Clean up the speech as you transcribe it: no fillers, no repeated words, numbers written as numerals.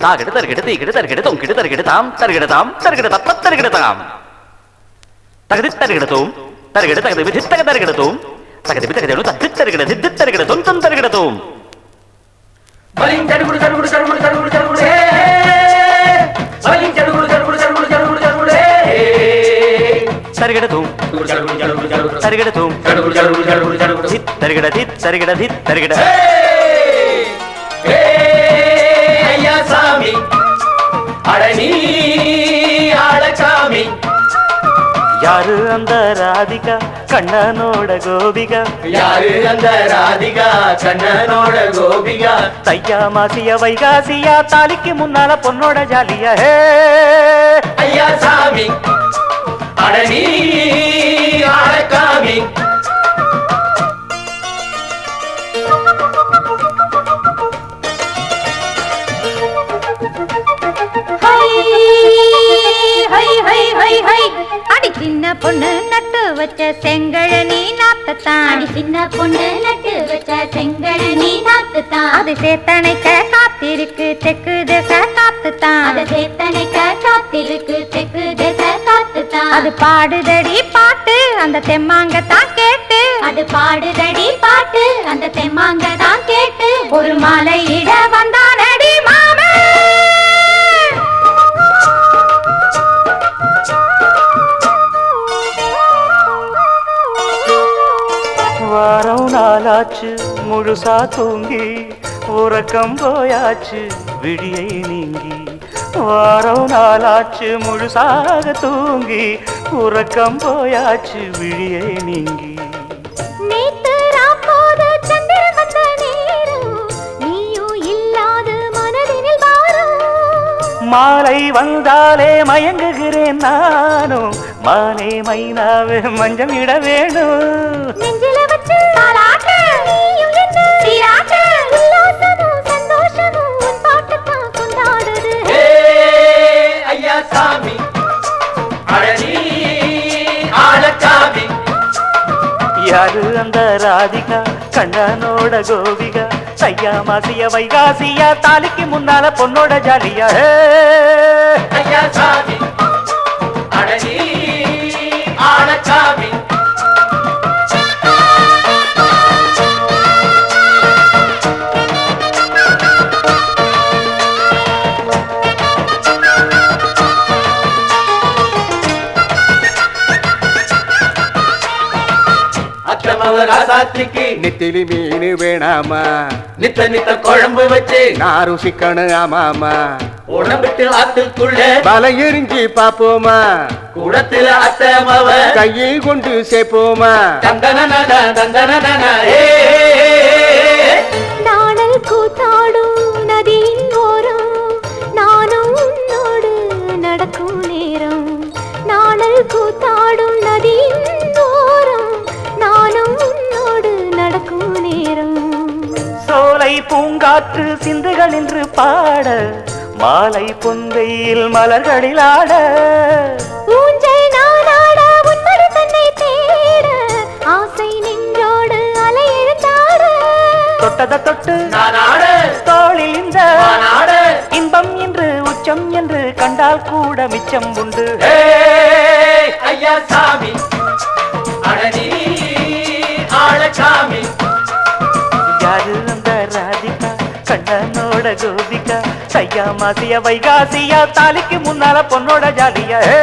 தாகிடு தருகிடு தீகிடு தருகிடு தொங்கிடு தருகிடு தாம் தருகிடு தாம் தருகிடு தப்ப தருகிடு தாம் தகுதி தருகிடு தூம் தருகிடு தகுதி விதித்தக தருகிடு தூம் தகுதி விதகதேனு தத்தி தருகிடு தித்தி தருகிடு தொந்தம் தருகிடு தூம் பலிங் சடுகுடு சடுகுடு சடுகுடு சடுகுடு சடுகுடு ஹே பலிங் சடுகுடு சடுகுடு சடுகுடு சடுகுடு சடுகுடு ஹே தருகிடு தூம் சடுகுடு சடுகுடு சடுகுடு தருகிடு தூம் சடுகுடு சடுகுடு சடுகுடு சடுகுடு தித் தருகிடு தித் தருகிடு தித் தருகிடு ஹே ஐயா சாமி அடனி ஆளசாமி யாரு அந்த ராதிகா கண்ணனோட கோபிகா யாரு அந்த ராதிகா கண்ணனோட கோபிகா தையா மாசியா வைகாசியா தாலிக்கு முன்னால பொண்ணோட ஜாலியா ஹே ஐயா சாமி அடனி ஆளகாமி அடி சின்ன பொண்ணு நட்டு வச்ச செங்கழனி நாத்தத்தான் அடி சின்ன பொண்ணு நட்டு வச்ச செங்கழனி நாத்தத்தான் அது சேத்தனைக்க காத்திருக்கு தெற்கு திச காத்துத்தான் அது சேத்தனைக்க காத்திருக்கு தெற்கு திச காத்துத்தான் அது பாடுதடி பாட்டு அந்த தெம்மாங்கத்தான் கேட்டு அது பாடுதடி பாட்டு அந்த தெம்மாங்கதான் கேட்டு ஒரு மாலை இட வந்தானடி மாமே வாரம் நாளாச்சு முழுசா தூங்கி உறக்கம் போயாச்சு விடியை நீங்கி வாரம் நாளாச்சு முழுசாக தூங்கி உறக்கம் போயாச்சு விடியை நீங்கி நேத்து ராப்போது சந்திரன் வந்த நேரம் நீயும் இல்லாத மனதினில் வாரம் மாலை வந்தாலே மயங்குகிறேன் நானும் மானே மைனாவே மஞ்சம் இட வேணும் நெஞ்சில வச்சு தாலாட்டு நீயும் என்ன சீராட்டு உல்லாசமும் சந்தோஷமும் உன் பாட்டுத்தான் கொண்டாடுது ஹே ஐயா சாமி அடனி ஆளகாமி யாரு அந்த ராதிகா கண்ணனோட கோபிகா தையா மாசியா வைகாசியா தாலிக்கு முன்னால பொண்ணோட ஜாலியா ஹே ஐயா சாமி அடனி ஆளகாமி ராசாத்திக்கு நெத்திலி மீன் வேணாமா நித்த நித்த குழம்பு வச்சு நான் ருசிக்கணும் ஆமாமா உடம்பிட்டு ஆத்துக்குள்ள பல எரிஞ்சு பாப்போமா குடத்துல அத்தமவ கையை கொண்டு சேர்ப்போமா தந்தன தந்தன நாணல் கூத்தாடும் நதியின் ஓரம் நானும் உன்னோடு நடக்கும் நேரம் நாணல் கூத்தாடும் நதியின் ஓரம் நானும் உன்னோடு நடக்கும் நேரம் சோலை பூங்காற்று சிந்துகள் என்று பாட மாலை பொன்வையில் மலர்களில் ஆட ஊஞ்சல் நானாட உன்மடி தன்னை தேட ஆசை நின்றோடு அலை எழுந்தாட தொட்டத தொட்டு நானாட தோளில் இந்த நானாட இன்பம் என்று உச்சம் என்று கண்டால் கூட மிச்சம் உண்டு ஹே ஐயா சாமி அடனி ஆளசாமி யாரு அந்த ராதிகா கண்ணனோட கோபிகா தையா மாசியா வைகாசியா தாலிக்கு முன்னால பொண்ணோட ஜாலியா ஹே